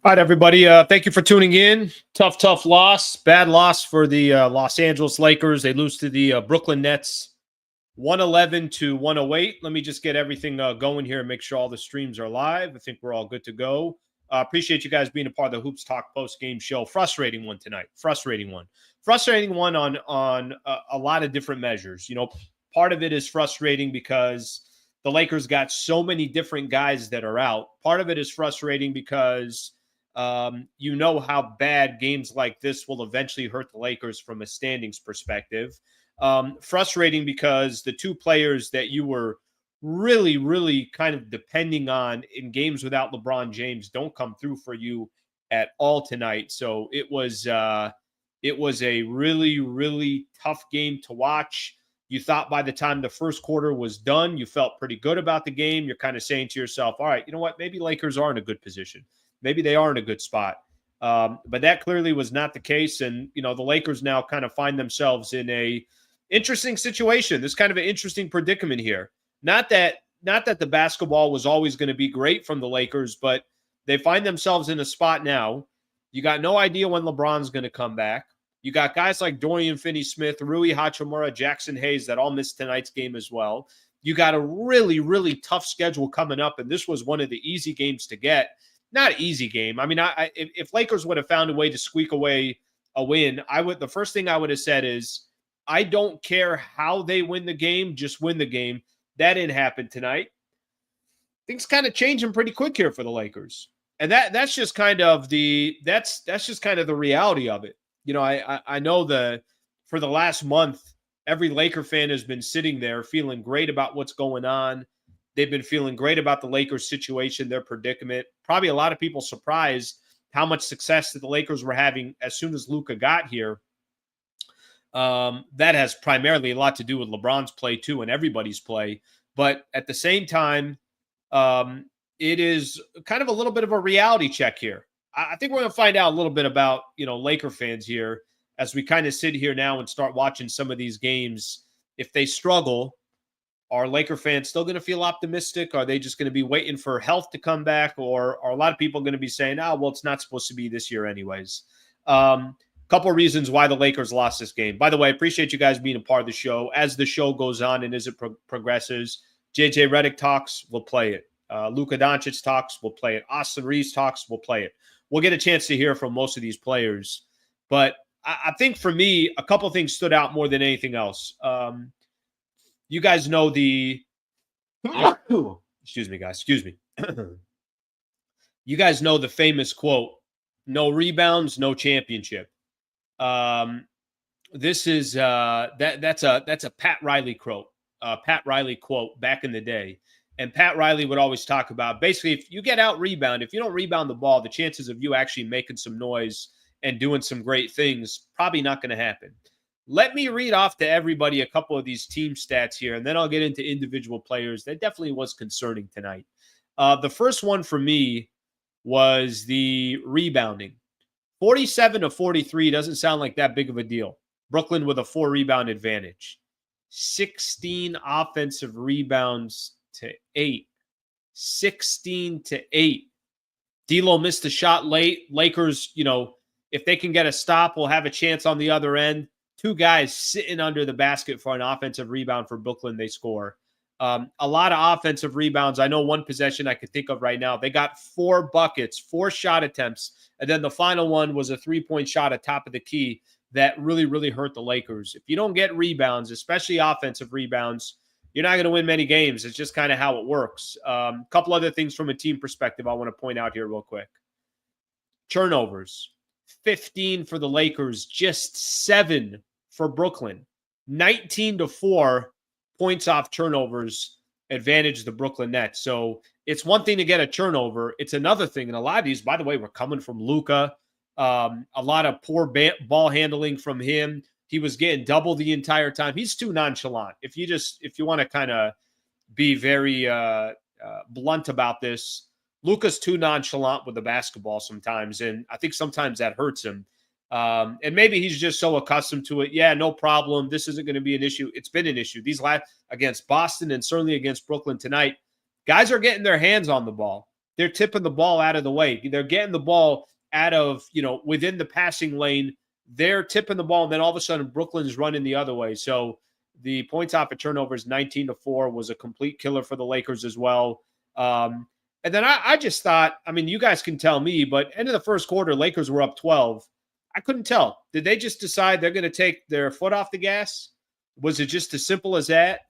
All right, everybody. Thank you for tuning in. Tough loss. Bad loss for the Los Angeles Lakers. They lose to the Brooklyn Nets 111 to 108. Let me just get everything going here and make sure all the streams are live. I think we're all good to go. Appreciate you guys being a part of the Hoops Talk post-game show. Frustrating one tonight. Frustrating one on a lot of different measures. You know, part of it is frustrating because the Lakers got so many different guys that are out. Part of it is frustrating because you know how bad games like this will eventually hurt the Lakers from a standings perspective. Frustrating because the two players that you were really kind of depending on in games without LeBron James don't come through for you at all tonight. So it was a really tough game to watch. You thought by the time the first quarter was done, you felt pretty good about the game. You're kind of saying to yourself, all right, you know what? Maybe Lakers are in a good position. Maybe they are in a good spot. But that clearly was not the case. And, you know, the Lakers now kind of find themselves in a interesting situation. There's kind of an interesting predicament here. Not that the basketball was always going to be great from the Lakers, but they find themselves in a spot now. You got no idea when LeBron's going to come back. You got guys like Dorian Finney-Smith, Rui Hachimura, Jackson Hayes that all missed tonight's game as well. You got a really tough schedule coming up, and this was one of the easy games to get. Not easy game. I mean, if Lakers would have found a way to squeak away a win, the first thing I would have said is, I don't care how they win the game, just win the game. That didn't happen tonight. Things kind of changing pretty quick here for the Lakers. And that's just kind of the reality of it. You know, I know for the last month, every Laker fan has been sitting there feeling great about what's going on. They've been feeling great about the Lakers situation, their predicament. Probably a lot of people surprised how much success that the Lakers were having as soon as Luka got here. That has primarily a lot to do with LeBron's play too, and everybody's play. But at the same time, it is kind of a little bit of a reality check here. I think we're going to find out a little bit about, you know, Laker fans here as we kind of sit here now and start watching some of these games. If they struggle, are Laker fans still going to feel optimistic? Are they just going to be waiting for health to come back? Or are a lot of people going to be saying, well, it's not supposed to be this year anyways? Couple of reasons why the Lakers lost this game. By the way, I appreciate you guys being a part of the show. As the show goes on and as it progresses, JJ Redick talks, we'll play it. Luka Doncic talks, we'll play it. Austin Reaves talks, we'll play it. We'll get a chance to hear from most of these players. But I think for me, a couple of things stood out more than anything else. You guys know excuse me, guys. Excuse me. You guys know the famous quote, no rebounds, no championship. This is that's a Pat Riley quote. Pat Riley quote back in the day. And Pat Riley would always talk about, basically, if you get out rebound, if you don't rebound the ball, the chances of you actually making some noise and doing some great things, probably not going to happen. Let me read off to everybody a couple of these team stats here, and then I'll get into individual players. That definitely was concerning tonight. The first one for me was the rebounding. 47 to 43 doesn't sound like that big of a deal. Brooklyn with a 4-rebound advantage. 16 offensive rebounds to 8. 16 to 8. D'Lo missed a shot late. Lakers, you know, if they can get a stop, will have a chance on the other end. Two guys sitting under the basket for an offensive rebound for Brooklyn, they score. A lot of offensive rebounds. I know one possession I could think of right now. They got 4 buckets, 4 shot attempts, and then the final one was a 3-point shot at top of the key that really hurt the Lakers. If you don't get rebounds, especially offensive rebounds, you're not going to win many games. It's just kind of how it works. A couple other things from a team perspective I want to point out here real quick. Turnovers. 15 for the Lakers, just 7 for Brooklyn. 19 to 4 points off turnovers advantage the Brooklyn Nets. So it's one thing to get a turnover. It's another thing. And a lot of these, by the way, were coming from Luka. A lot of poor ball handling from him. He was getting double the entire time. He's too nonchalant. If you want to kind of be very blunt about this, Luka's too nonchalant with the basketball sometimes, and I think sometimes that hurts him. And maybe he's just so accustomed to it. Yeah, no problem. This isn't going to be an issue. It's been an issue. These last against Boston and certainly against Brooklyn tonight, guys are getting their hands on the ball. they're tipping the ball out of the way. They're getting the ball out of, within the passing lane. They're tipping the ball, and then all of a sudden Brooklyn's running the other way. So the points off of turnovers, 19-4, was a complete killer for the Lakers as well. And then I just thought, you guys can tell me, but end of the first quarter, Lakers were up 12. I couldn't tell. Did they just decide they're going to take their foot off the gas? Was it just as simple as that?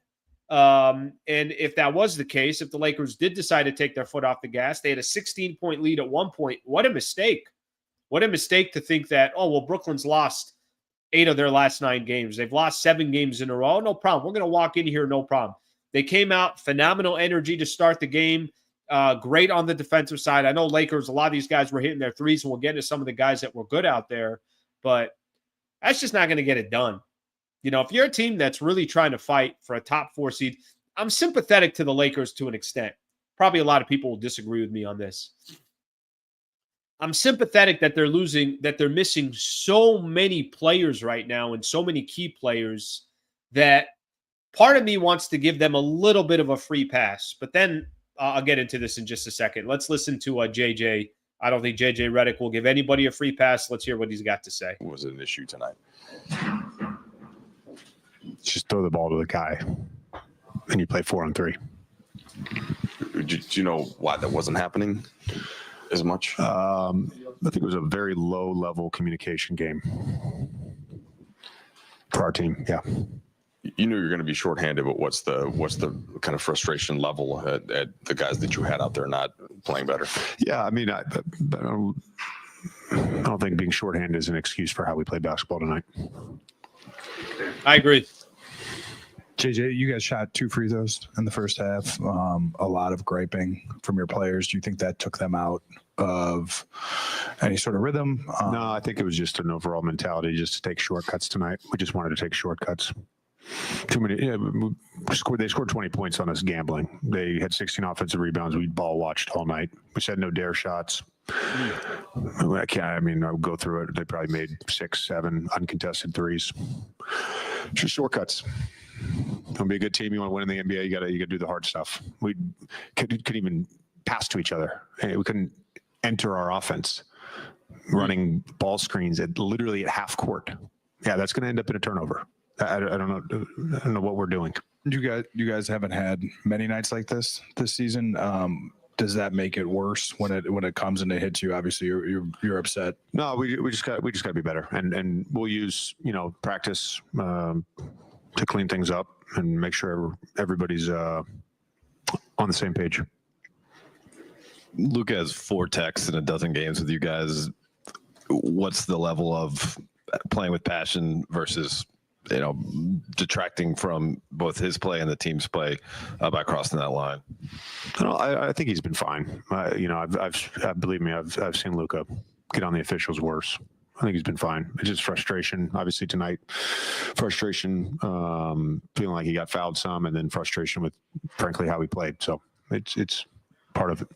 And if that was the case, if the Lakers did decide to take their foot off the gas, they had a 16-point lead at one point. What a mistake. What a mistake to think that, Brooklyn's lost 8 of their last 9 games. They've lost 7 games in a row. No problem. We're going to walk in here, no problem. They came out, phenomenal energy to start the game. Great on the defensive side. I know Lakers, a lot of these guys were hitting their threes, and we'll get into some of the guys that were good out there, but that's just not going to get it done. If you're a team that's really trying to fight for a top 4 seed, I'm sympathetic to the Lakers to an extent. Probably a lot of people will disagree with me on this. I'm sympathetic that they're losing, that they're missing so many players right now and so many key players that part of me wants to give them a little bit of a free pass. But then I'll get into this in just a second. Let's listen to JJ. I don't think JJ Redick will give anybody a free pass. Let's hear what he's got to say. Was it an issue tonight? Just throw the ball to the guy, and you play 4-on-3. Do you know why that wasn't happening as much? I think it was a very low-level communication game for our team. Yeah. You knew you're going to be shorthanded, but what's the kind of frustration level at the guys that you had out there not playing better? Yeah, I don't think being shorthanded is an excuse for how we play basketball tonight. I agree. JJ, you guys shot 2 free throws in the first half. A lot of griping from your players. Do you think that took them out of any sort of rhythm? No, I think it was just an overall mentality just to take shortcuts tonight. We just wanted to take shortcuts. Too many. They scored 20 points on us gambling. They had 16 offensive rebounds. We ball watched all night. We said no dare shots. I'll go through it. They probably made 6, 7 uncontested threes. Just shortcuts. Don't be a good team. You want to win in the NBA. You got to do the hard stuff. We couldn't even pass to each other. We couldn't enter our offense running ball screens literally at half court. Yeah, that's going to end up in a turnover. I don't know what we're doing. You guys haven't had many nights like this season. Does that make it worse when it comes and it hits you? Obviously, you're upset. No, we just got to be better, and we'll use practice to clean things up and make sure everybody's on the same page. Luka has 4 techs in a dozen games with you guys. What's the level of playing with passion versus detracting from both his play and the team's play by crossing that line? I think he's been fine. Believe me, I've seen Luka get on the officials worse. I think he's been fine. It's just frustration. Obviously tonight, frustration, feeling like he got fouled some, and then frustration with, frankly, how he played. So it's part of it.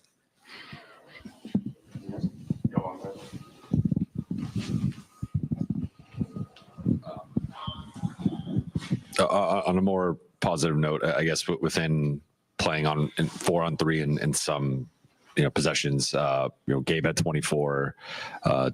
On a more positive note, I guess within playing on 4-on-3 and some possessions, Gabe had 24,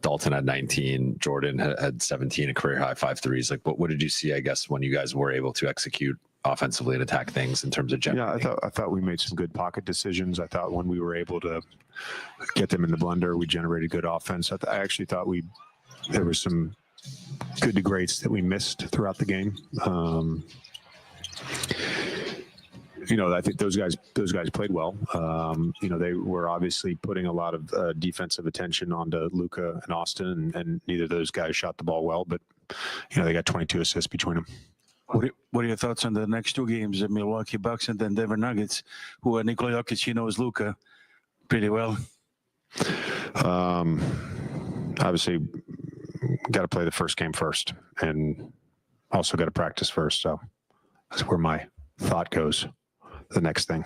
Dalton had 19, Jordan had 17, a career high 5 threes. Like, what did you see, I guess, when you guys were able to execute offensively and attack things in terms of generating? Yeah, I thought we made some good pocket decisions. I thought when we were able to get them in the blender, we generated good offense. I actually thought there was some good to greats that we missed throughout the game. I think those guys played well. They were obviously putting a lot of defensive attention onto Luka and Austin, and neither of those guys shot the ball well, but they got 22 assists between them. What are your thoughts on the next 2 games, the Milwaukee Bucks and then Denver Nuggets, who Nikola Jokic knows Luka pretty well? Obviously, got to play the first game first, and also got to practice first. So that's where my thought goes. The next thing.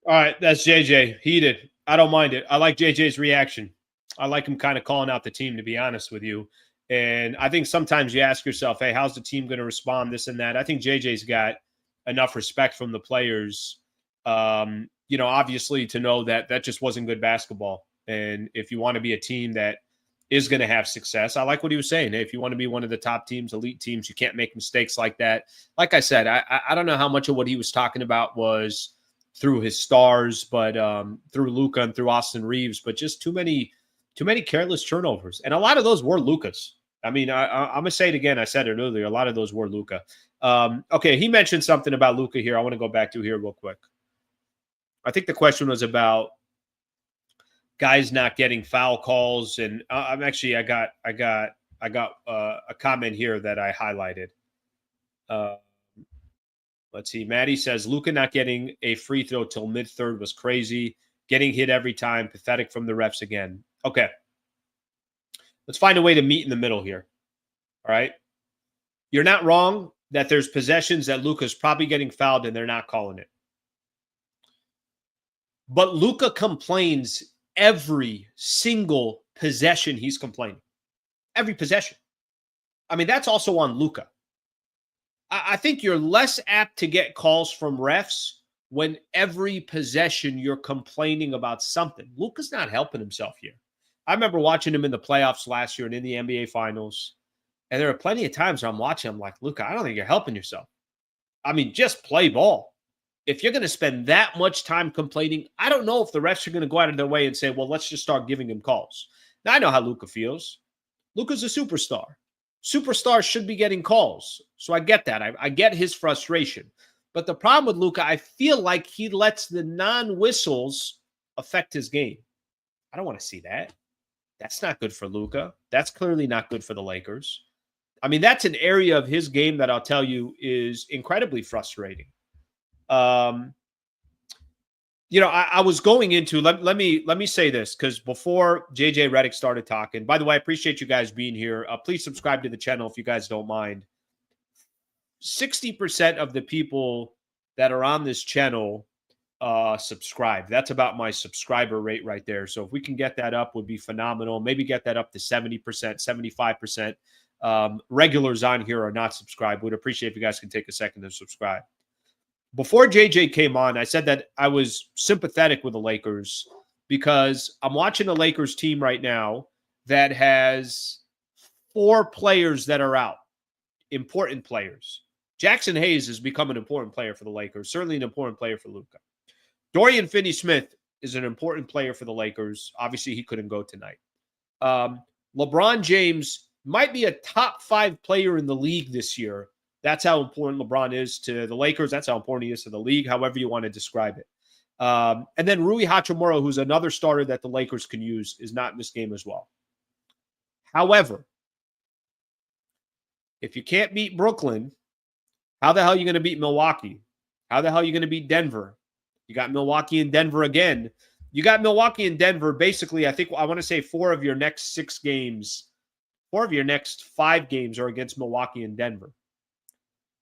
All right, that's JJ. Heated. I don't mind it. I like JJ's reaction. I like him kind of calling out the team, to be honest with you. And I think sometimes you ask yourself, hey, how's the team going to respond, this and that? I think JJ's got enough respect from the players, obviously to know that that just wasn't good basketball. And if you want to be a team that is going to have success, I like what he was saying. Hey, if you want to be one of the top teams, elite teams, you can't make mistakes like that. Like I said, I don't know how much of what he was talking about was through his stars, but through Luka and through Austin Reaves, but just too many careless turnovers. And a lot of those were Luka's. I mean, I'm going to say it again. I said it earlier. A lot of those were Luka. Okay, he mentioned something about Luka here. I want to go back to here real quick. I think the question was about guys not getting foul calls, and I'm actually I got a comment here that I highlighted. Let's see. Maddie says Luka not getting a free throw till mid-third was crazy. Getting hit every time, pathetic from the refs again. Okay, let's find a way to meet in the middle here. All right, you're not wrong that there's possessions that Luka's probably getting fouled and they're not calling it. But Luka complains every single possession he's complaining. Every possession. I mean, that's also on Luka. I think you're less apt to get calls from refs when every possession you're complaining about something. Luka's not helping himself here. I remember watching him in the playoffs last year and in the NBA Finals. And there are plenty of times where I'm watching him like, Luka, I don't think you're helping yourself. I mean, just play ball. If you're going to spend that much time complaining, I don't know if the refs are going to go out of their way and say, well, let's just start giving him calls. Now, I know how Luka feels. Luka's a superstar. Superstars should be getting calls. So I get that. I get his frustration. But the problem with Luka, I feel like he lets the non-whistles affect his game. I don't want to see that. That's not good for Luka. That's clearly not good for the Lakers. I mean, that's an area of his game that I'll tell you is incredibly frustrating. I was going into, let me say this, because before JJ Redick started talking, by the way, I appreciate you guys being here. Please subscribe to the channel if you guys don't mind. 60% of the people that are on this channel subscribe. That's about my subscriber rate right there. So if we can get that up, would be phenomenal. Maybe get that up to 70%, 75%. Regulars on here are not subscribed. Would appreciate if you guys can take a second to subscribe. Before JJ came on, I said that I was sympathetic with the Lakers because I'm watching the Lakers team right now that has 4 players that are out, important players. Jackson Hayes has become an important player for the Lakers, certainly an important player for Luka. Dorian Finney-Smith is an important player for the Lakers. Obviously, he couldn't go tonight. LeBron James might be a top 5 player in the league this year. That's how important LeBron is to the Lakers. That's how important he is to the league, however you want to describe it. And then Rui Hachimura, who's another starter that the Lakers can use, is not in this game as well. However, if you can't beat Brooklyn, how the hell are you going to beat Milwaukee? How the hell are you going to beat Denver? You got Milwaukee and Denver again. You got Milwaukee and Denver. Basically, I want to say 4 of your next 6 games, 4 of your next 5 games are against Milwaukee and Denver.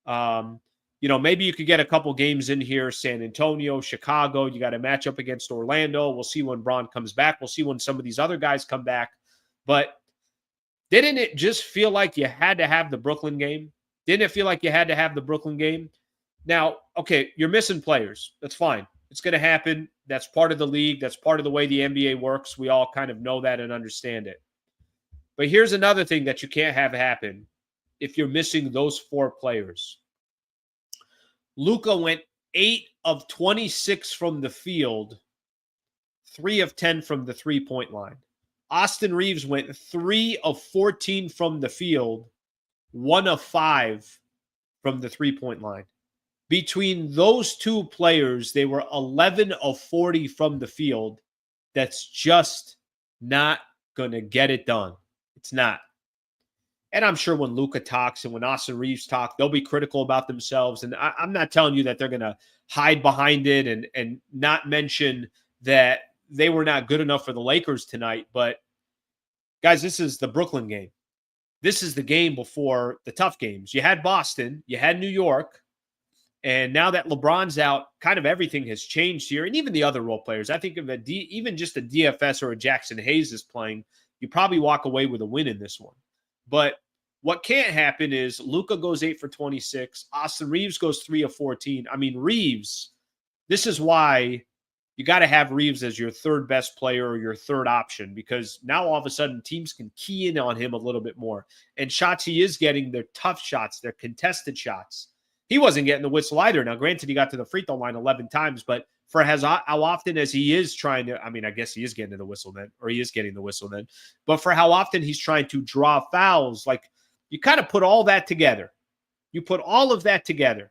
Maybe you could get a couple games in here, San Antonio, Chicago. You got a matchup against Orlando. We'll see when Bron comes back. We'll see when some of these other guys come back. But didn't it just feel like you had to have the Brooklyn game? Didn't it feel like you had to have the Brooklyn game? Now, okay, you're missing players. That's fine. It's going to happen. That's part of the league. That's part of the way the NBA works. We all kind of know that and understand it. But here's another thing that you can't have happen if you're missing those 4 players. Luka went 8 of 26 from the field, 3 of 10 from the three-point line. Austin Reaves went 3 of 14 from the field, 1 of 5 from the three-point line. Between those 2 players, they were 11 of 40 from the field. That's just not going to get it done. It's not. And I'm sure when Luka talks and when Austin Reaves talk, they'll be critical about themselves. And I'm not telling you that they're going to hide behind it and not mention that they were not good enough for the Lakers tonight. But, guys, this is the Brooklyn game. This is the game before the tough games. You had Boston. You had New York. And now that LeBron's out, kind of everything has changed here. And even the other role players. I think if even just a DFS or a Jackson Hayes is playing, you probably walk away with a win in this one. But what can't happen is Luka goes 8 for 26. Austin Reaves goes 3 of 14. I mean, Reaves, this is why you got to have Reaves as your third best player or your third option, because now all of a sudden teams can key in on him a little bit more. And shots he is getting, they're tough shots, they're contested shots. He wasn't getting the whistle either. Now, granted, he got to the free throw line 11 times, but for how often as he is trying to, I mean, I guess he is getting the whistle then, or he is getting the whistle then, but for how often he's trying to draw fouls, like, you kind of put all that together. You put all of that together,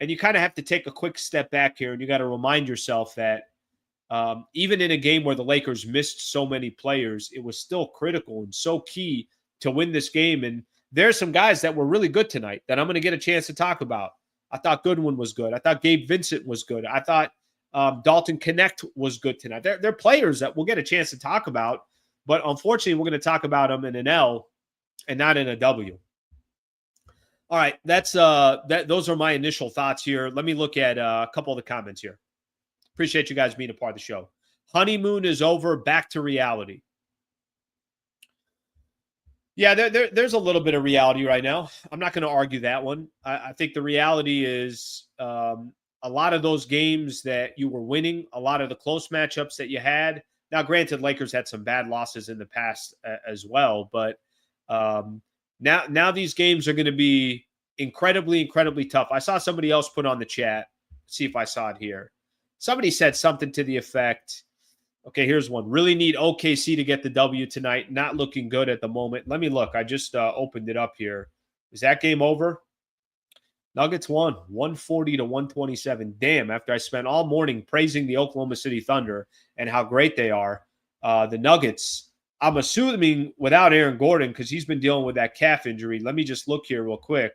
and you kind of have to take a quick step back here, and you got to remind yourself that even in a game where the Lakers missed so many players, it was still critical and so key to win this game. And there's some guys that were really good tonight that I'm going to get a chance to talk about. I thought Goodwin was good. I thought Gabe Vincent was good. I thought Dalton Connect was good tonight. They're players that we'll get a chance to talk about, but unfortunately, we're going to talk about them in an L and not in a W. All right, those are my initial thoughts here. Let me look at a couple of the comments here. Appreciate you guys being a part of the show. Honeymoon is over, back to reality. Yeah, there's a little bit of reality right now. I'm not going to argue that one. I think the reality is a lot of those games that you were winning, a lot of the close matchups that you had. Now, granted, Lakers had some bad losses in the past as well, but now these games are going to be incredibly, incredibly tough. I saw somebody else put on the chat. Let's see if I saw it here. Somebody said something to the effect, okay, here's one. Really need OKC to get the W tonight. Not looking good at the moment. Let me look. I just opened it up here. Is that game over? Nuggets won 140-127. Damn, after I spent all morning praising the Oklahoma City Thunder and how great they are, the Nuggets, I'm assuming without Aaron Gordon, because he's been dealing with that calf injury. Let me just look here real quick.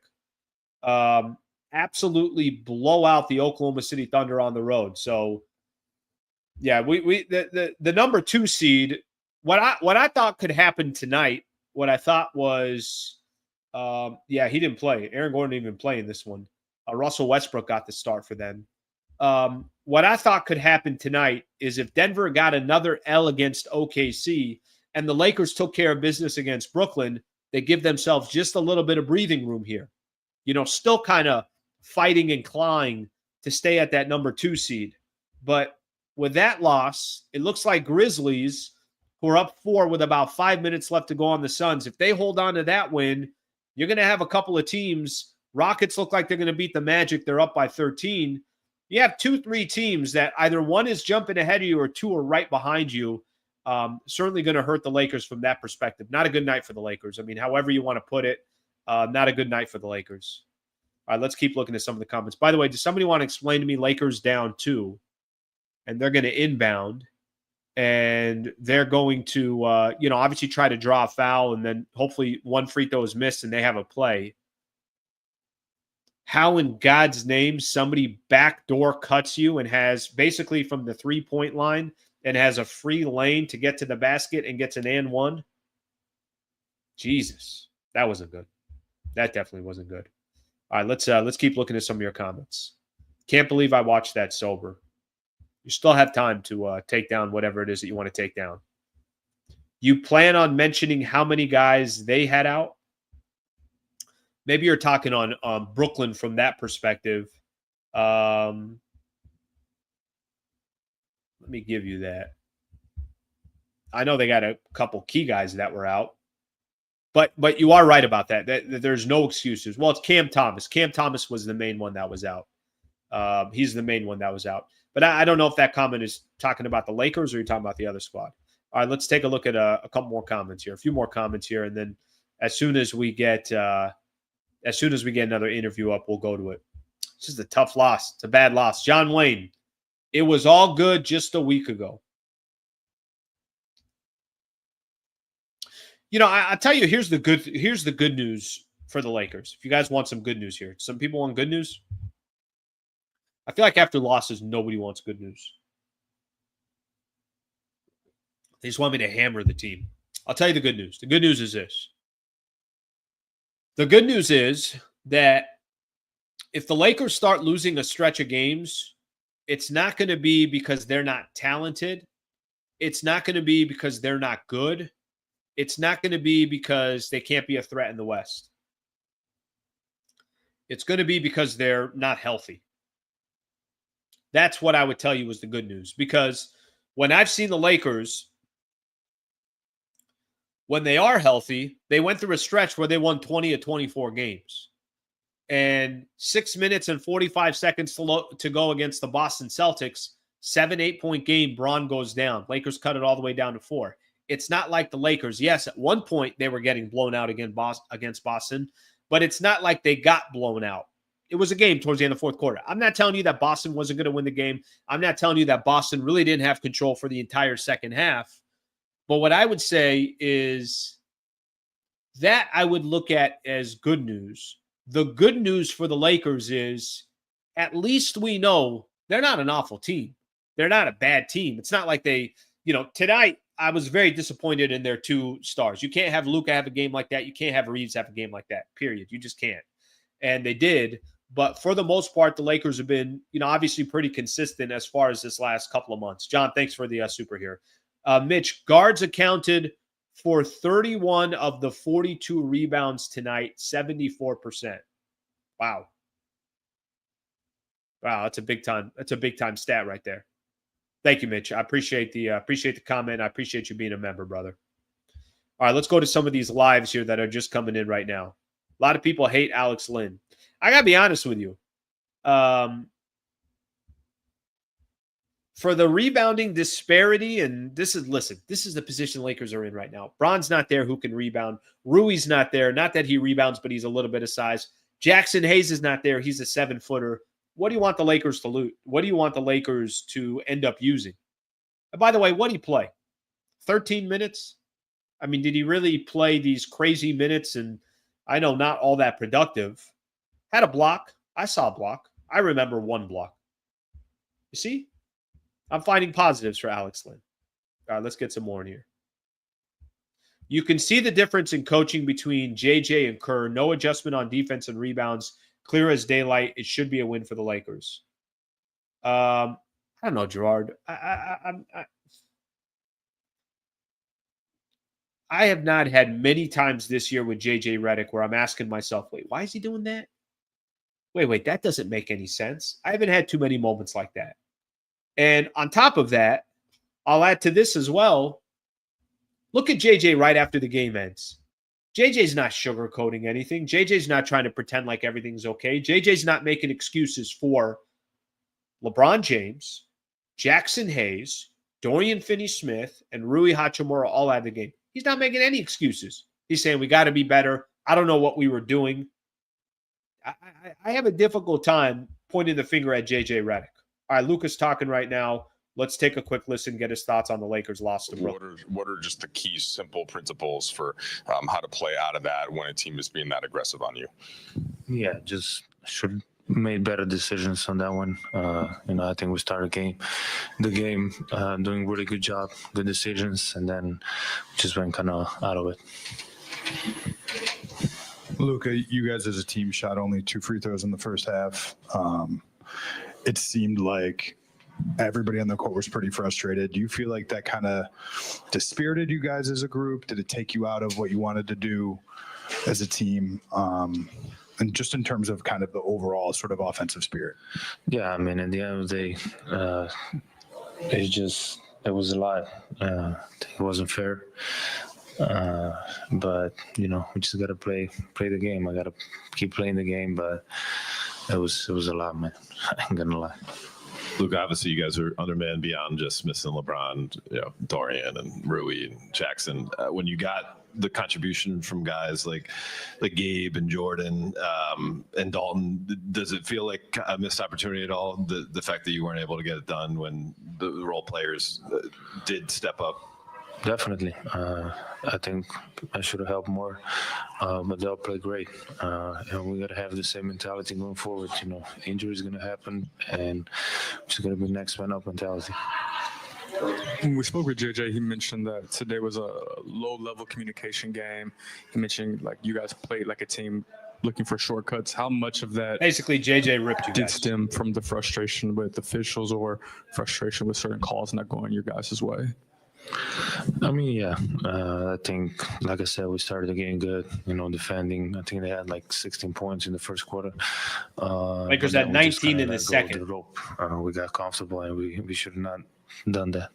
Absolutely blow out the Oklahoma City Thunder on the road. So, yeah, the number 2 seed. What I thought could happen tonight. What I thought was, he didn't play. Aaron Gordon didn't even play in this one. Russell Westbrook got the start for them. What I thought could happen tonight is if Denver got another L against OKC and the Lakers took care of business against Brooklyn, they give themselves just a little bit of breathing room here. You know, still kind of fighting and clawing to stay at that number 2 seed. But with that loss, it looks like Grizzlies, who are up 4 with about 5 minutes left to go on the Suns, if they hold on to that win, you're going to have a couple of teams. Rockets look like they're going to beat the Magic. They're up by 13. You have 2-3 teams that either one is jumping ahead of you or 2 are right behind you. Certainly going to hurt the Lakers from that perspective. Not a good night for the Lakers. I mean, however you want to put it, not a good night for the Lakers. All right, let's keep looking at some of the comments. By the way, does somebody want to explain to me Lakers down 2, and they're going to inbound, and they're going to, obviously try to draw a foul, and then hopefully one free throw is missed and they have a play. How in God's name somebody backdoor cuts you and has basically from the 3-point line and has a free lane to get to the basket and gets an and one? Jesus, that wasn't good. That definitely wasn't good. All right, let's keep looking at some of your comments. Can't believe I watched that sober. You still have time to take down whatever it is that you want to take down. You plan on mentioning how many guys they had out? Maybe you're talking on Brooklyn from that perspective. Let me give you that. I know they got a couple key guys that were out. But you are right about that. There's no excuses. Well, it's Cam Thomas. Cam Thomas was the main one that was out. He's the main one that was out. But I don't know if that comment is talking about the Lakers or you're talking about the other squad. All right, let's take a look at a couple more comments here, a few more comments here, and then as soon as we get another interview up, we'll go to it. This is a tough loss. It's a bad loss. John Wayne, it was all good just a week ago. You know, I tell you, here's the good news for the Lakers. If you guys want some good news here, some people want good news. I feel like after losses, nobody wants good news. They just want me to hammer the team. I'll tell you the good news. The good news is this. The good news is that if the Lakers start losing a stretch of games, it's not going to be because they're not talented. It's not going to be because they're not good. It's not going to be because they can't be a threat in the West. It's going to be because they're not healthy. That's what I would tell you was the good news. Because when I've seen the Lakers, when they are healthy, they went through a stretch where they won 20 of 24 games. And 6 minutes and 45 seconds to go against the Boston Celtics, 7-8 point game, Bron goes down. Lakers cut it all the way down to 4. It's not like the Lakers. Yes, at one point they were getting blown out against Boston, but it's not like they got blown out. It was a game towards the end of the fourth quarter. I'm not telling you that Boston wasn't going to win the game. I'm not telling you that Boston really didn't have control for the entire second half. But what I would say is that I would look at as good news. The good news for the Lakers is at least we know they're not an awful team. They're not a bad team. It's not like they, tonight I was very disappointed in their 2 stars. You can't have Luka have a game like that. You can't have Reaves have a game like that, period. You just can't. And they did. But for the most part, the Lakers have been, obviously pretty consistent as far as this last couple of months. John, thanks for the super here. Mitch, guards accounted for 31 of the 42 rebounds tonight, 74%. Wow. Wow, that's a big time. That's a big time stat right there. Thank you, Mitch. I appreciate the comment. I appreciate you being a member, brother. All right, let's go to some of these lives here that are just coming in right now. A lot of people hate Alex Len. I got to be honest with you. For the rebounding disparity, and this is the position Lakers are in right now. Bron's not there who can rebound. Rui's not there. Not that he rebounds, but he's a little bit of size. Jackson Hayes is not there. He's a 7-footer. What do you want the Lakers to loot? What do you want the Lakers to end up using? And by the way, what did he play? 13 minutes? I mean, did he really play these crazy minutes? And I know not all that productive. Had a block. I saw a block. I remember 1 block. You see? I'm finding positives for Alex Len. All right, let's get some more in here. You can see the difference in coaching between JJ and Kerr. No adjustment on defense and rebounds. Clear as daylight. It should be a win for the Lakers. I don't know, Gerard. I have not had many times this year with JJ Redick where I'm asking myself, wait, why is he doing that? Wait, that doesn't make any sense. I haven't had too many moments like that. And on top of that, I'll add to this as well. Look at JJ right after the game ends. JJ's not sugarcoating anything. JJ's not trying to pretend like everything's okay. JJ's not making excuses for LeBron James, Jackson Hayes, Dorian Finney-Smith, and Rui Hachimura all out of the game. He's not making any excuses. He's saying we got to be better. I don't know what we were doing. I have a difficult time pointing the finger at JJ Redick. All right, Luka's talking right now. Let's take a quick listen, get his thoughts on the Lakers' loss to Brooklyn. What are just the key, simple principles for how to play out of that when a team is being that aggressive on you? Yeah, just should made better decisions on that one. I think we started the game doing really good job, good decisions, and then just went kind of out of it. Luka, you guys as a team shot only 2 free throws in the first half. It seemed like everybody on the court was pretty frustrated. Do you feel like that kind of dispirited you guys as a group? Did it take you out of what you wanted to do as a team? And just in terms of kind of the overall sort of offensive spirit? Yeah, I mean, at the end of the day, it was a lot. It wasn't fair. But, we just got to play the game. I got to keep playing the game, but it was a lot, man. I ain't going to lie. Luka, obviously you guys are undermanned beyond just missing LeBron, Dorian and Rui and Jackson. When you got the contribution from guys like Gabe and Jordan and Dalton, does it feel like a missed opportunity at all? The fact that you weren't able to get it done when the role players did step up? Definitely. I think I should have helped more, but they'll play great. And we got to have the same mentality going forward. Injury is going to happen, and it's going to be next man up mentality. When we spoke with JJ, he mentioned that today was a low-level communication game. He mentioned, you guys played like a team looking for shortcuts. How much of that basically JJ ripped you did guys stem from the frustration with officials or frustration with certain calls not going your guys' way? I mean, yeah, I think, like I said, we started the game good, defending. I think they had like 16 points in the first quarter. Lakers but had then we just 19 kinda in the let go of second. the rope. We got comfortable, and we should have not done that.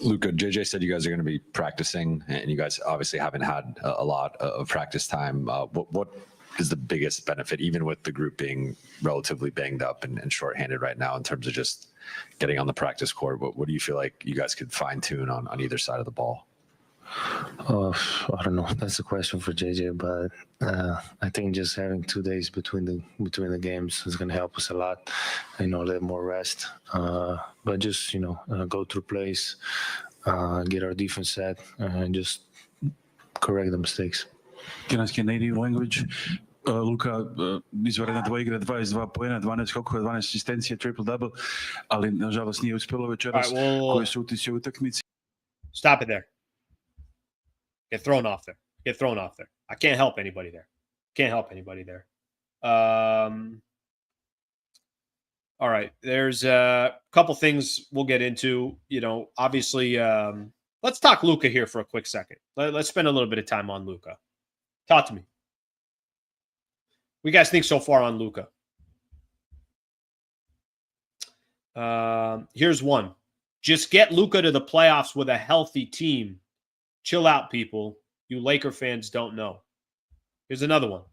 Luka, JJ said you guys are going to be practicing, and you guys obviously haven't had a lot of practice time. What is the biggest benefit, even with the group being relatively banged up and shorthanded right now, in terms of just getting on the practice court? What do you feel like you guys could fine tune on either side of the ball? I don't know. That's a question for JJ, but I think just having 2 days between the games is going to help us a lot. A little more rest, but just go through plays, get our defense set, and just correct the mistakes. Can I ask in native language? Luka, izvanredna 2 igre, 22 poena, 12 skokova, 12 asistencija, triple-double, ali nažalost nije uspjelo večeras. Koji su utisci u utakmici? Stop it there. Get thrown off there. Get thrown off there. I can't help anybody there. Can't help anybody there. All right. There's a couple things we'll get into. Obviously, let's talk Luka here for a quick second. Let's spend a little bit of time on Luka. Talk to me. What do you guys think so far on Luka? Here's one. Just get Luka to the playoffs with a healthy team. Chill out, people. You Laker fans don't know. Here's another one.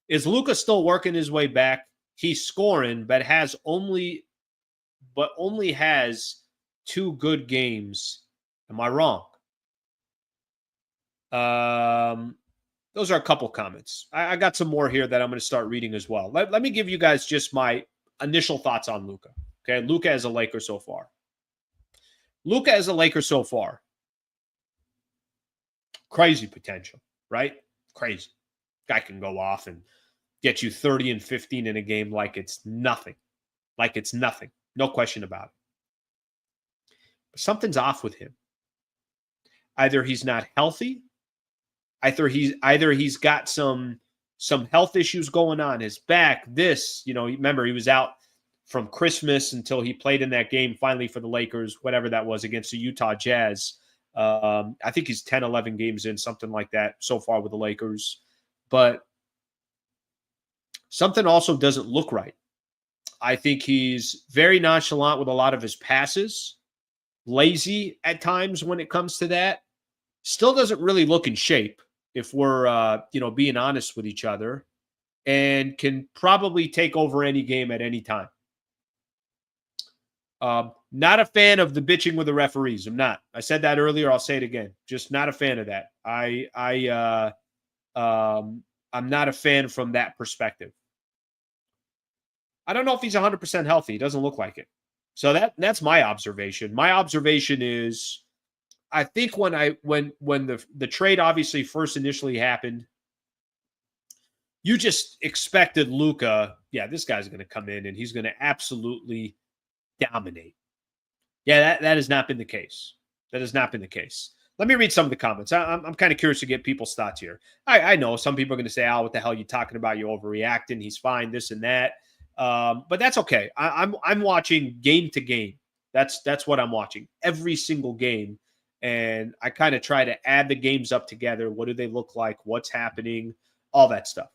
Is Luka still working his way back? He's scoring, but only has 2 good games. Am I wrong? Those are a couple comments. I got some more here that I'm going to start reading as well. Let me give you guys just my initial thoughts on Luka. Okay, Luka as a Laker so far. Luka as a Laker so far. Crazy potential, right? Crazy. Guy can go off and get you 30 and 15 in a game like it's nothing. Like it's nothing. No question about it. But something's off with him. Either he's not healthy, either he's got some health issues going on. His back, remember he was out from Christmas until he played in that game finally for the Lakers, whatever that was, against the Utah Jazz. I think he's 10, 11 games in, something like that so far with the Lakers. But something also doesn't look right. I think he's very nonchalant with a lot of his passes, lazy at times when it comes to that. Still doesn't really look in shape, if we're being honest with each other, and can probably take over any game at any time. Not a fan of the bitching with the referees. I'm not. I said that earlier. I'll say it again. Just not a fan of that. I'm not a fan from that perspective. I don't know if he's 100% healthy. He doesn't look like it. So that's my observation. My observation is, I think when the trade obviously first initially happened, you just expected Luka, this guy's going to come in and he's going to absolutely dominate. Yeah, that has not been the case. That has not been the case. Let me read some of the comments. I'm kind of curious to get people's thoughts here. I know some people are going to say, what the hell are you talking about? You're overreacting. He's fine, this and that. But that's okay. I'm watching game to game. That's what I'm watching. Every single game. And I kind of try to add the games up together. What do they look like? What's happening? All that stuff.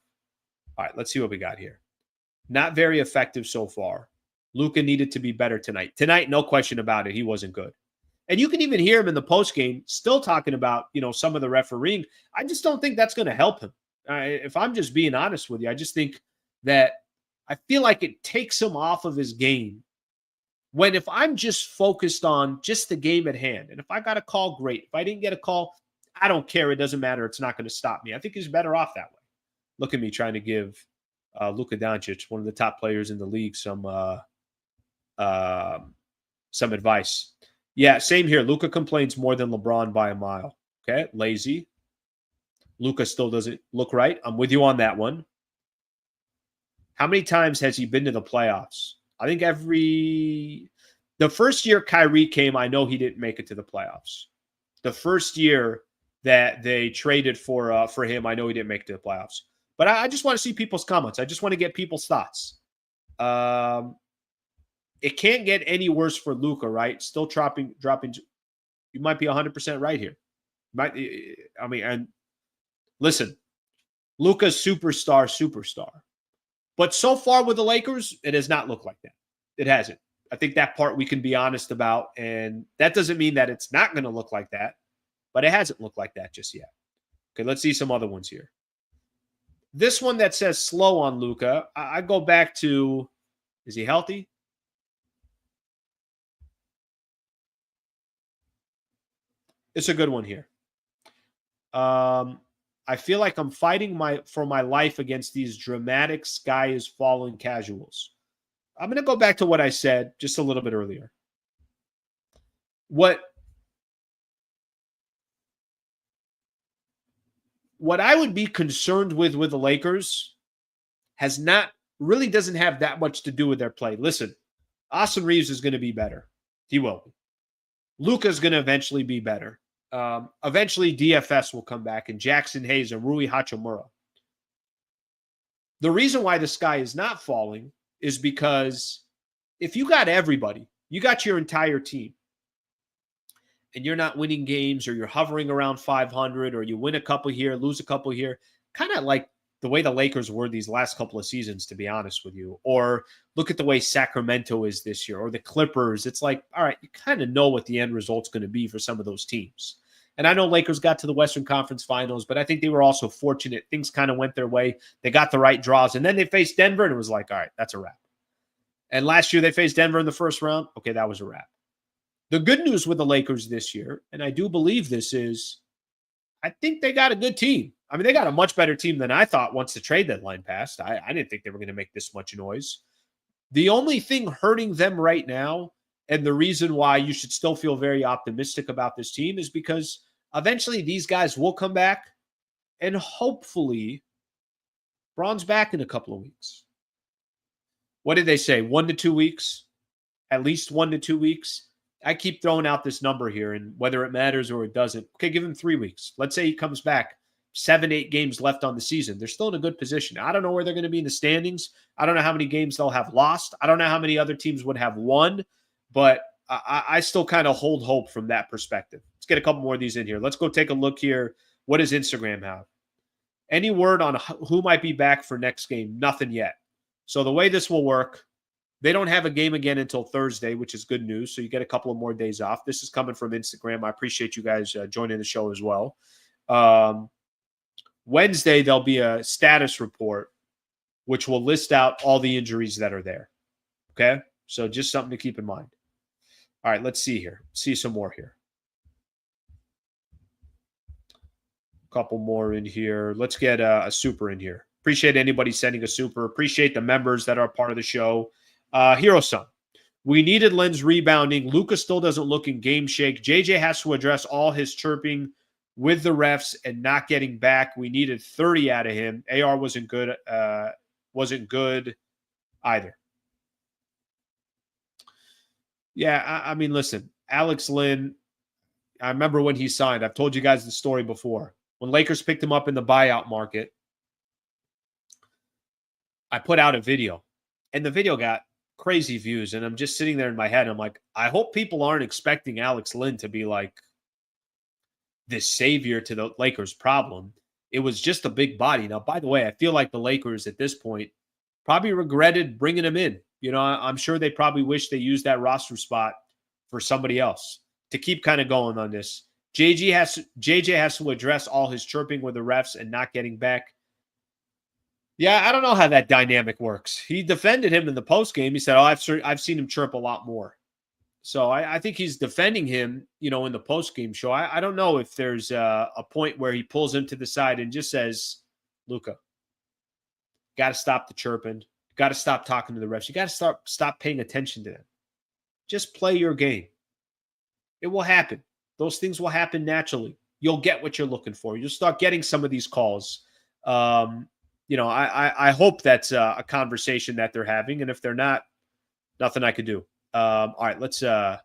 All right, let's see what we got here. Not very effective so far. Luka needed to be better tonight. Tonight, no question about it. He wasn't good. And you can even hear him in the postgame still talking about, some of the refereeing. I just don't think that's going to help him. If I'm just being honest with you, I just think that I feel like it takes him off of his game. When if I'm just focused on just the game at hand, and if I got a call, great. If I didn't get a call, I don't care. It doesn't matter. It's not going to stop me. I think he's better off that way. Look at me trying to give Luka Doncic, one of the top players in the league, some advice. Yeah, same here. Luka complains more than LeBron by a mile. Okay, lazy. Luka still doesn't look right. I'm with you on that one. How many times has he been to the playoffs? I think the first year Kyrie came, I know he didn't make it to the playoffs. The first year that they traded for him, I know he didn't make it to the playoffs. But I just want to see people's comments. I just want to get people's thoughts. it can't get any worse for Luka, right? Still dropping. You might be 100% right here. And listen, Luka's superstar. But so far with the Lakers, it has not looked like that. It hasn't. I think that part we can be honest about. And that doesn't mean that it's not going to look like that, but it hasn't looked like that just yet. Okay, let's see some other ones here. This one that says slow on Luka, I go back to, is he healthy? It's a good one here. I feel like I'm fighting for my life against these dramatic sky is falling casuals. I'm going to go back to what I said just a little bit earlier. What I would be concerned with the Lakers really doesn't have that much to do with their play. Listen, Austin Reaves is going to be better. He will be. Luka's going to eventually be better. Eventually, DFS will come back, and Jackson Hayes and Rui Hachimura. The reason why the sky is not falling is because if you got everybody, you got your entire team, and you're not winning games, or you're hovering around 500, or you win a couple here, lose a couple here, kind of like the way the Lakers were these last couple of seasons, to be honest with you. Or look at the way Sacramento is this year, or the Clippers. It's like, all right, you kind of know what the end result's going to be for some of those teams. And I know Lakers got to the Western Conference Finals, but I think they were also fortunate. Things kind of went their way. They got the right draws, and then they faced Denver, and it was like, all right, that's a wrap. And last year they faced Denver in the first round. Okay, that was a wrap. The good news with the Lakers this year, and I do believe this, is I think they got a good team. I mean, they got a much better team than I thought once the trade deadline passed. I didn't think they were going to make this much noise. The only thing hurting them right now, and the reason why you should still feel very optimistic about this team, is because eventually these guys will come back, and hopefully Braun's back in a couple of weeks. What did they say? 1 to 2 weeks? At least 1 to 2 weeks? I keep throwing out this number here, and whether it matters or it doesn't, okay, give him 3 weeks. Let's say he comes back, 7-8 games left on the season. They're still in a good position. I don't know where they're going to be in the standings. I don't know how many games they'll have lost. I don't know how many other teams would have won, but I still kind of hold hope from that perspective. Let's get a couple more of these in here. Let's go take a look here. What does Instagram have? Any word on who might be back for next game? Nothing yet. So the way this will work, they don't have a game again until Thursday, which is good news. So you get a couple of more days off. This is coming from Instagram. I appreciate you guys joining the show as well. Wednesday, there'll be a status report, which will list out all the injuries that are there. Okay? So just something to keep in mind. All right, let's see here. See some more here. A couple more in here. Let's get a super in here. Appreciate anybody sending a super. Appreciate the members that are part of the show. Hero-san, we needed Len's rebounding. Luka still doesn't look in game shape. JJ has to address all his chirping with the refs and not getting back. We needed 30 out of him. AR wasn't good either. Yeah, I mean, listen, Alex Len, I remember when he signed. I've told you guys the story before. When Lakers picked him up in the buyout market, I put out a video, and the video got crazy views, and I'm just sitting there in my head. I'm like, I hope people aren't expecting Alex Len to be like this savior to the Lakers' problem. It was just a big body. Now, by the way, I feel like the Lakers at this point probably regretted bringing him in. You know, I'm sure they probably wish they used that roster spot for somebody else to keep kind of going on this. JJ has to address all his chirping with the refs and not getting back. Yeah, I don't know how that dynamic works. He defended him in the postgame. He said, I've seen him chirp a lot more. So I think he's defending him, you know, in the postgame show. I don't know if there's a point where he pulls him to the side and just says, Luka, got to stop the chirping. Got to stop talking to the refs. You got to stop paying attention to them. Just play your game. It will happen. Those things will happen naturally. You'll get what you're looking for. You'll start getting some of these calls. You know, I hope that's a conversation that they're having. And if they're not, nothing I could do. All right, let's kind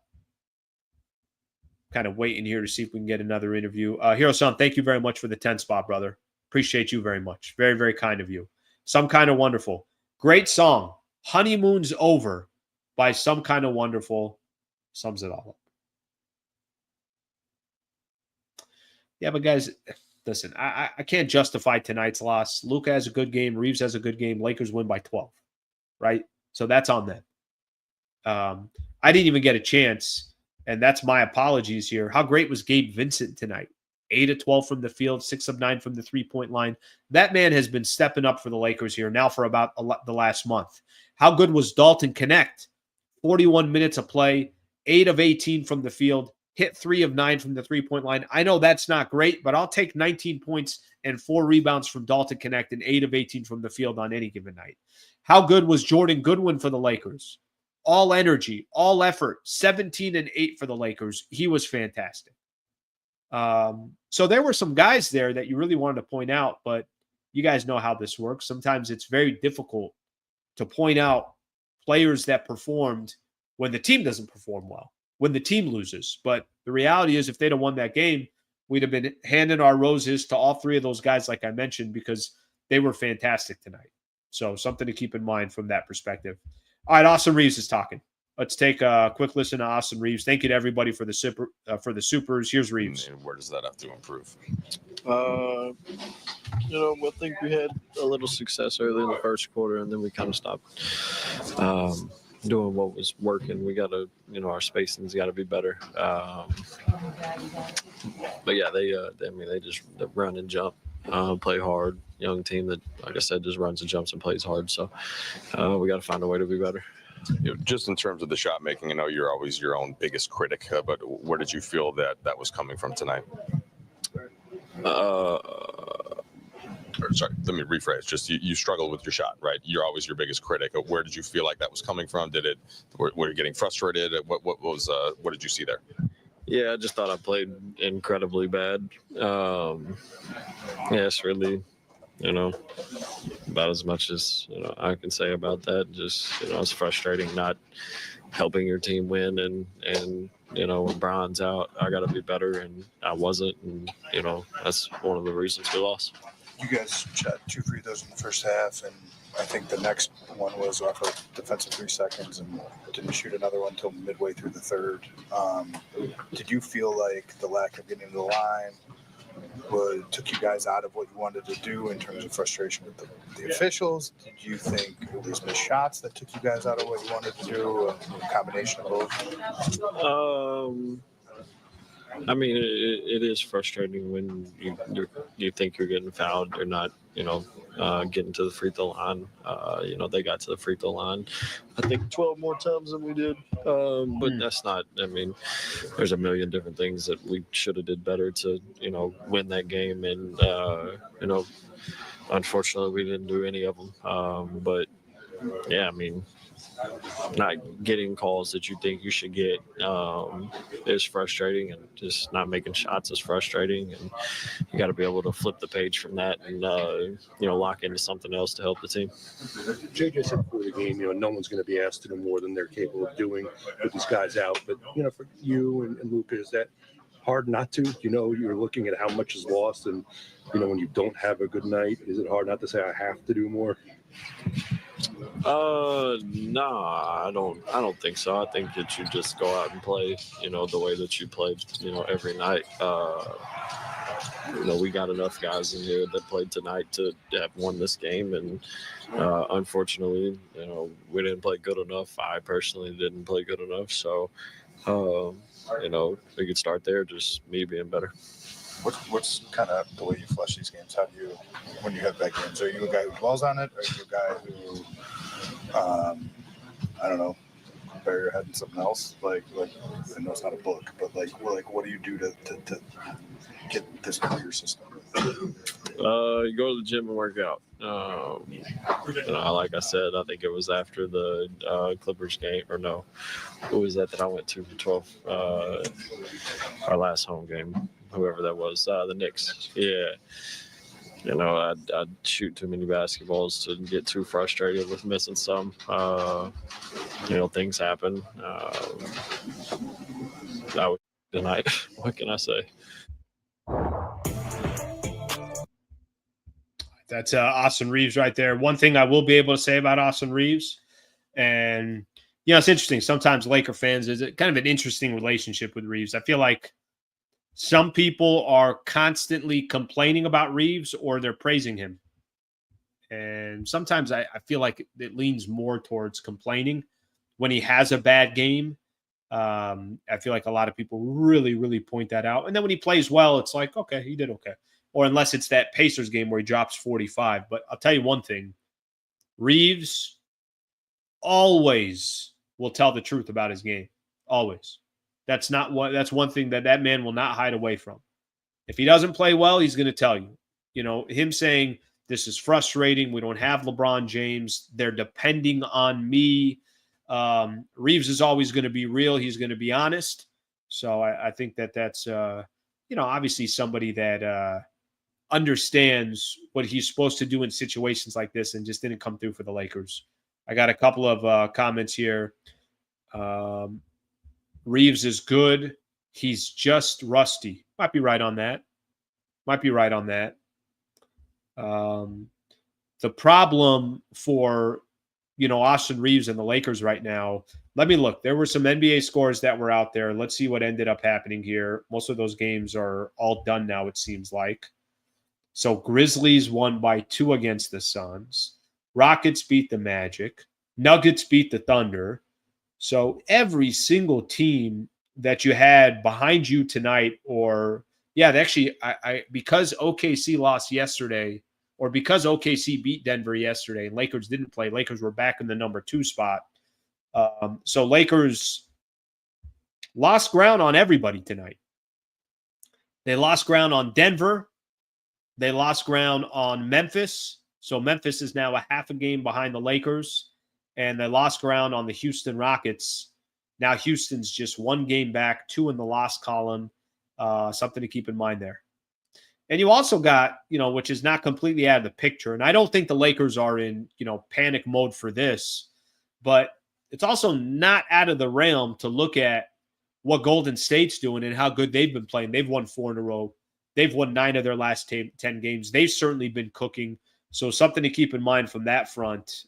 of wait in here to see if we can get another interview. Hiro-san, thank you very much for the 10 spot, brother. Appreciate you very much. Very, very kind of you. Some Kind of Wonderful. Great song. Honeymoon's Over by some kind of wonderful, sums it all up. Yeah, but guys, listen, I can't justify tonight's loss. Luka has a good game. Reaves has a good game. Lakers win by 12, right? So that's on them. I didn't even get a chance, and that's my apologies here. How great was Gabe Vincent tonight? 8 of 12 from the field, 6 of 9 from the three-point line. That man has been stepping up for the Lakers here now for about the last month. How good was Dalton Connect? 41 minutes of play, 8 of 18 from the field, hit 3 of 9 from the three-point line. I know that's not great, but I'll take 19 points and 4 rebounds from Dalton Connect and 8 of 18 from the field on any given night. How good was Jordan Goodwin for the Lakers? All energy, all effort, 17 and 8 for the Lakers. He was fantastic. So there were some guys there that you really wanted to point out, but you guys know how this works. Sometimes it's very difficult to point out players that performed when the team doesn't perform well, when the team loses. But the reality is, if they'd have won that game, we'd have been handing our roses to all 3 of those guys, like I mentioned, because they were fantastic tonight. So something to keep in mind from that perspective. All right, Austin Reaves is talking. Let's take a quick listen to Austin Reaves. Thank you to everybody for the supers. Here's Reaves. And where does that have to improve? I think we had a little success early in the first quarter, and then we kind of stopped doing what was working. We got to, our spacing's got to be better. But yeah, they just run and jump, play hard. Young team that, like I said, just runs and jumps and plays hard. So we got to find a way to be better. Just in terms of the shot making, I know you're always your own biggest critic, but where did you feel that was coming from tonight? Sorry, let me rephrase. Just you struggle with your shot, right? You're always your biggest critic. Where did you feel like that was coming from? Were you getting frustrated? What did you see there? Yeah, I just thought I played incredibly bad. It's really, about as much as I can say about that. Just it's frustrating not helping your team win, and when Brian's out, I got to be better, and I wasn't, and that's one of the reasons we lost. You guys shot 2 free throws in the first half, and I think the next one was off of defensive 3 seconds, and didn't shoot another one until midway through the third. Did you feel like the lack of getting to the line took you guys out of what you wanted to do in terms of frustration with the officials? Did you think it was missed shots that took you guys out of what you wanted to do? A combination of both? It is frustrating when you think you're getting fouled or not, getting to the free throw line. They got to the free throw line, I think 12 more times than we did. But that's not, there's a million different things that we should have did better to, win that game. And, unfortunately we didn't do any of them. But yeah, not getting calls that you think you should get is frustrating, and just not making shots is frustrating, and you got to be able to flip the page from that and lock into something else to help the team. JJ said before the game, no one's going to be asked to do more than they're capable of doing with these guys out, but for you and Luka, is that hard not to? You're looking at how much is lost, and when you don't have a good night, is it hard not to say I have to do more? No, I don't think so. I think that you just go out and play, the way that you played, every night. We got enough guys in here that played tonight to have won this game, and unfortunately, we didn't play good enough. I personally didn't play good enough, so we could start there, just me being better. What's kind of the way you flush these games? How do you, when you have bad games, are you a guy who dwells on it? Or are you a guy who, I don't know, bury your head in something else? Like I know it's not a book, but what do you do to get this out of your system? You go to the gym and work out. Like I said, I think it was after the Clippers game, or no, who was that I went to for 12? Our last home game, whoever that was, the Knicks. Yeah. I'd shoot too many basketballs to get too frustrated with missing some. Things happen. That was tonight. What can I say? That's Austin Reaves right there. One thing I will be able to say about Austin Reaves, and It's interesting. Sometimes Laker fans is kind of an interesting relationship with Reaves. I feel like some people are constantly complaining about Reaves or they're praising him. And sometimes I feel like it leans more towards complaining when he has a bad game. I feel like a lot of people really, really point that out. And then when he plays well, it's like, okay, he did okay. Or unless it's that Pacers game where he drops 45. But I'll tell you one thing. Reaves always will tell the truth about his game. Always. That's one thing that man will not hide away from. If he doesn't play well, he's going to tell you. Him saying, this is frustrating. We don't have LeBron James. They're depending on me. Reaves is always going to be real. He's going to be honest. So I think that's, obviously somebody that understands what he's supposed to do in situations like this and just didn't come through for the Lakers. I got a couple of comments here. Reaves is good. He's just rusty. Might be right on that. The problem for, Austin Reaves and the Lakers right now, let me look. There were some NBA scores that were out there. Let's see what ended up happening here. Most of those games are all done now, it seems like. So Grizzlies won by 2 against the Suns. Rockets beat the Magic. Nuggets beat the Thunder. So every single team that you had behind you tonight, because OKC lost yesterday, or because OKC beat Denver yesterday and Lakers didn't play, Lakers were back in the number 2 spot. So Lakers lost ground on everybody tonight. They lost ground on Denver. They lost ground on Memphis. So Memphis is now a half a game behind the Lakers. And they lost ground on the Houston Rockets. Now Houston's just 1 game back, 2 in the loss column. Something to keep in mind there. And you also got, which is not completely out of the picture. And I don't think the Lakers are in, panic mode for this. But it's also not out of the realm to look at what Golden State's doing and how good they've been playing. They've won 4 in a row. They've won 9 of their last 10 games. They've certainly been cooking. So something to keep in mind from that front.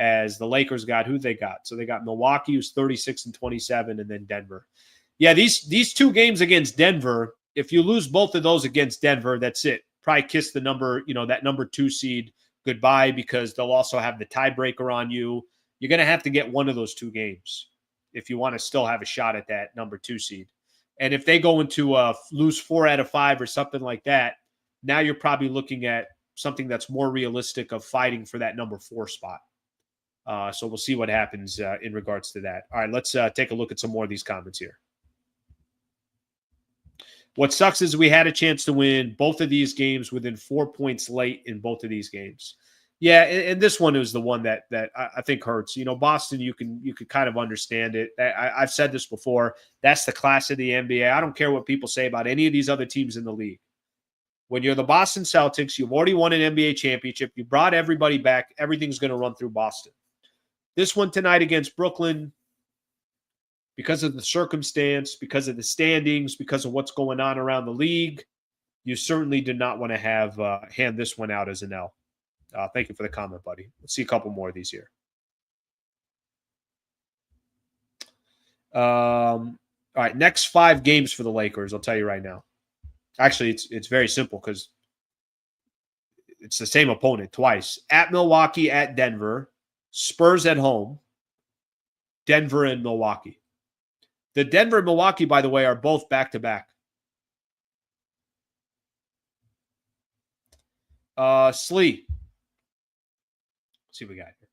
As the Lakers got who they got. So they got Milwaukee, who's 36-27, and then Denver. Yeah, these 2 games against Denver, if you lose both of those against Denver, that's it. Probably kiss the that number 2 seed goodbye, because they'll also have the tiebreaker on you. You're going to have to get one of those 2 games if you want to still have a shot at that number 2 seed. And if they go into lose 4 out of 5 or something like that, now you're probably looking at something that's more realistic of fighting for that number 4 spot. So we'll see what happens in regards to that. All right, let's take a look at some more of these comments here. What sucks is we had a chance to win both of these games within 4 points late in both of these games. Yeah, and this one is the one that I think hurts. Boston, you could kind of understand it. I've said this before. That's the class of the NBA. I don't care what people say about any of these other teams in the league. When you're the Boston Celtics, you've already won an NBA championship. You brought everybody back. Everything's going to run through Boston. This one tonight against Brooklyn, because of the circumstance, because of the standings, because of what's going on around the league, you certainly did not want to have hand this one out as an L. Thank you for the comment, buddy. Let's see a couple more of these here. All right, next 5 games for the Lakers, I'll tell you right now. Actually, it's very simple because it's the same opponent twice. At Milwaukee, at Denver, Spurs at home, Denver and Milwaukee. The Denver and Milwaukee, by the way, are both back-to-back. Slee. Let's see what we got here.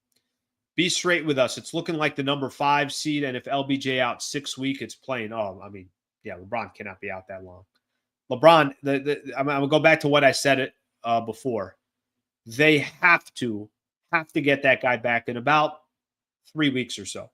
Be straight with us. It's looking like the number 5 seed, and if LBJ out 6 weeks, it's playing. LeBron cannot be out that long. LeBron, I'm going to go back to what I said before. They have to get that guy back in about 3 weeks or so.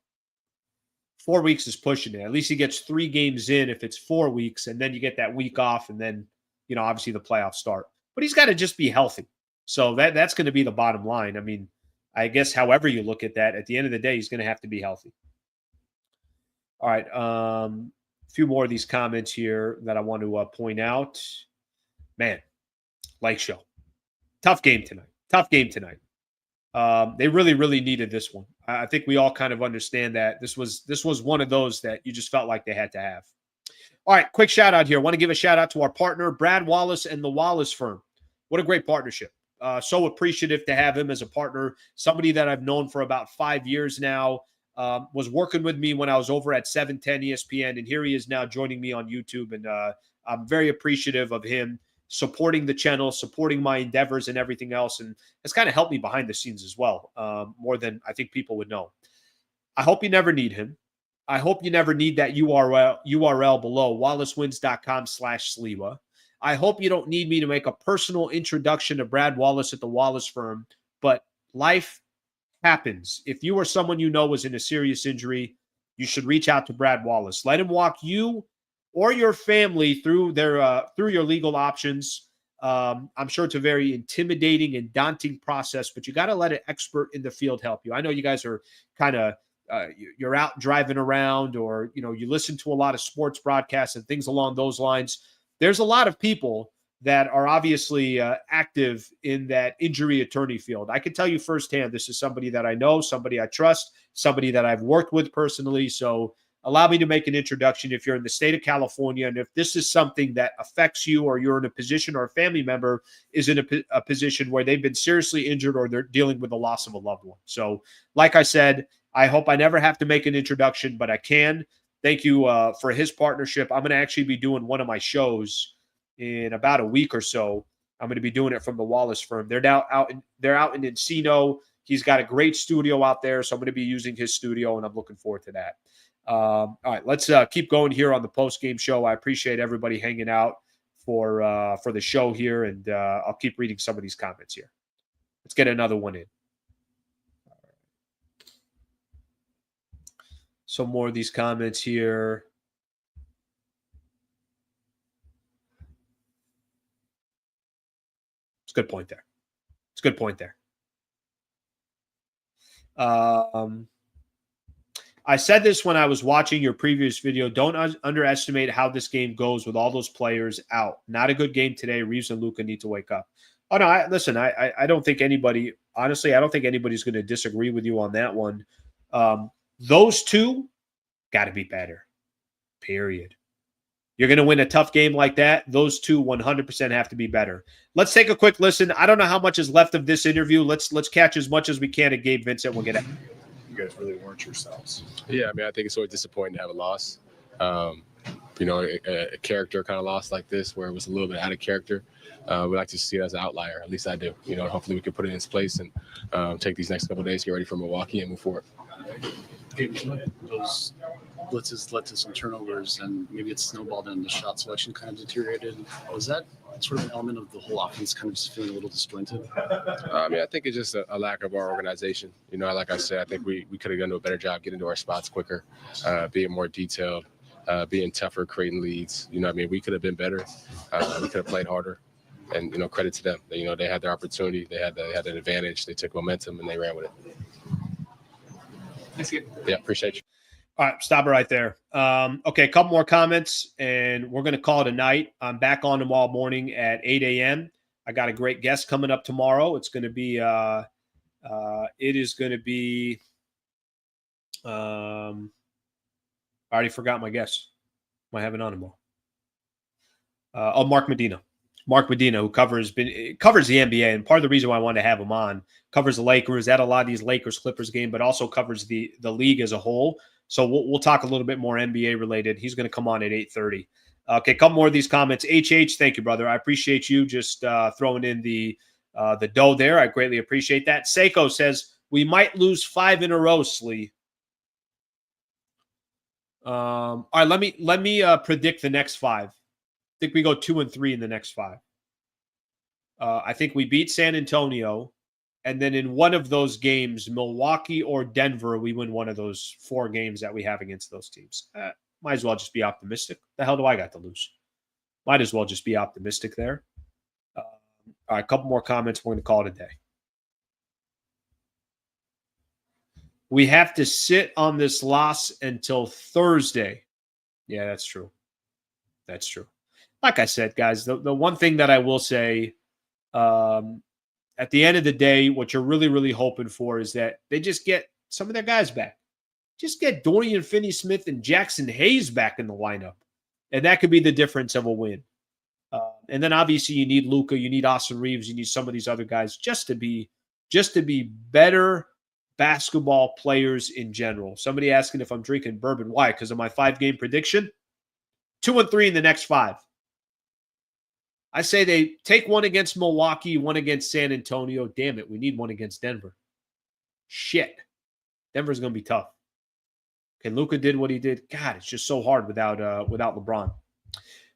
4 weeks is pushing it. At least he gets 3 games in if it's 4 weeks, and then you get that week off, and then, obviously the playoffs start. But he's got to just be healthy. So that's going to be the bottom line. I mean, I guess however you look at that, at the end of the day, he's going to have to be healthy. All right. A few more of these comments here that I want to point out. Man, Lake Show. Tough game tonight. They really, really needed this one. I think we all kind of understand that this was one of those that you just felt like they had to have. All right, quick shout out here. I want to give a shout out to our partner, Brad Wallace and the Wallace Firm. What a great partnership. So appreciative to have him as a partner, somebody that I've known for about 5 years now, was working with me when I was over at 710 ESPN, and here he is now joining me on YouTube, and I'm very appreciative of him supporting the channel, supporting my endeavors and everything else, and it's kind of helped me behind the scenes as well, more than I think people would know. I hope you never need him. I hope you never need that URL below, wallacewins.com/Sliwa. I hope you don't need me to make a personal introduction to Brad Wallace at the Wallace Firm, but life happens. If you or someone you know was in a serious injury, you should reach out to Brad Wallace. Let him walk you or your family through your legal options. I'm sure it's a very intimidating and daunting process, but you got to let an expert in the field help you. I know you guys are kind of you're out driving around, or you listen to a lot of sports broadcasts and things along those lines. There's a lot of people that are obviously active in that injury attorney field. I can tell you firsthand, this is somebody that I know, somebody I trust, somebody that I've worked with personally. So allow me to make an introduction if you're in the state of California, and if this is something that affects you, or you're in a position, or a family member is in a position where they've been seriously injured, or they're dealing with the loss of a loved one. So like I said, I hope I never have to make an introduction, but I can. Thank you for his partnership. I'm going to actually be doing one of my shows in about a week or so. I'm going to be doing it from the Wallace Firm. They're now out in Encino. He's got a great studio out there, so I'm going to be using his studio, and I'm looking forward to that. All right, let's keep going here on the post-game show. I appreciate everybody hanging out for the show here, and I'll keep reading some of these comments here. Let's get another one in. Some more of these comments here. It's a good point there. It's a good point there. I said this when I was watching your previous video. Don't underestimate how this game goes with all those players out. Not a good game today. Reaves and Luka need to wake up. Oh, no, I don't think anybody, honestly, I don't think anybody's going to disagree with you on that one. Those two got to be better, period. You're going to win a tough game like that. Those two 100% have to be better. Let's take a quick listen. I don't know how much is left of this interview. Let's catch as much as we can at Gabe Vincent. We'll get it. You guys really weren't yourselves. Yeah, I mean, I think it's always disappointing to have a loss. A character kind of loss like this, where it was a little bit out of character. We like to see it as an outlier. At least I do. Hopefully we can put it in its place and take these next couple of days, get ready for Milwaukee, and move forward. Those blitzes led to some turnovers, and maybe it's snowballed and the shot selection kind of deteriorated. Was that sort of an element of the whole offense kind of just feeling a little disjointed? I think it's just a lack of our organization. Like I said, I think we could have done a better job getting to our spots quicker, being more detailed, being tougher, creating leads. We could have been better. We could have played harder. And, credit to them. They had their opportunity. They had an advantage. They took momentum, and they ran with it. Thanks, Gabe. Yeah, appreciate you. All right, stop it right there. Okay, a couple more comments, and we're going to call it a night. I'm back on tomorrow morning at 8 a.m. I got a great guest coming up tomorrow. It's going to be I already forgot my guest. Am I having on tomorrow? Mark Medina. Mark Medina, who covers the NBA, and part of the reason why I wanted to have him on, covers the Lakers, at a lot of these Lakers-Clippers game, but also covers the league as a whole. So we'll talk a little bit more NBA related. He's going to come on at 8:30. Okay, a couple more of these comments. HH, thank you, brother. I appreciate you just throwing in the dough there. I greatly appreciate that. Seiko says we might lose 5 in a row, Slee. All right, let me predict the next 5. I think we go 2-3 in the next 5. I think we beat San Antonio, and then in one of those games, Milwaukee or Denver, we win one of those 4 games that we have against those teams. Might as well just be optimistic. The hell do I got to lose? Might as well just be optimistic there. All right, a couple more comments. We're going to call it a day. We have to sit on this loss until Thursday. Yeah, that's true. That's true. Like I said, guys, the one thing that I will say, at the end of the day, what you're really, really hoping for is that they just get some of their guys back. Just get Dorian Finney-Smith and Jackson Hayes back in the lineup. And that could be the difference of a win. And then obviously you need Luka, you need Austin Reaves, you need some of these other guys just to be better basketball players in general. Somebody asking if I'm drinking bourbon. Why? Because of my 5-game prediction? 2-3 in the next 5. I say they take one against Milwaukee, one against San Antonio. Damn it, we need one against Denver. Shit. Denver's going to be tough. Okay, Luka did what he did. God, it's just so hard without LeBron. All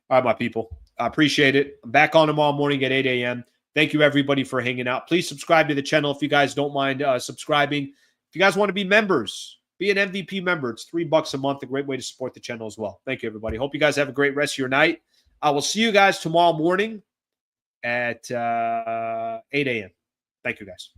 right, my people. I appreciate it. I'm back on tomorrow morning at 8 a.m. Thank you, everybody, for hanging out. Please subscribe to the channel if you guys don't mind subscribing. If you guys want to be members, be an MVP member. It's $3 a month, a great way to support the channel as well. Thank you, everybody. Hope you guys have a great rest of your night. I will see you guys tomorrow morning at 8 a.m. Thank you, guys.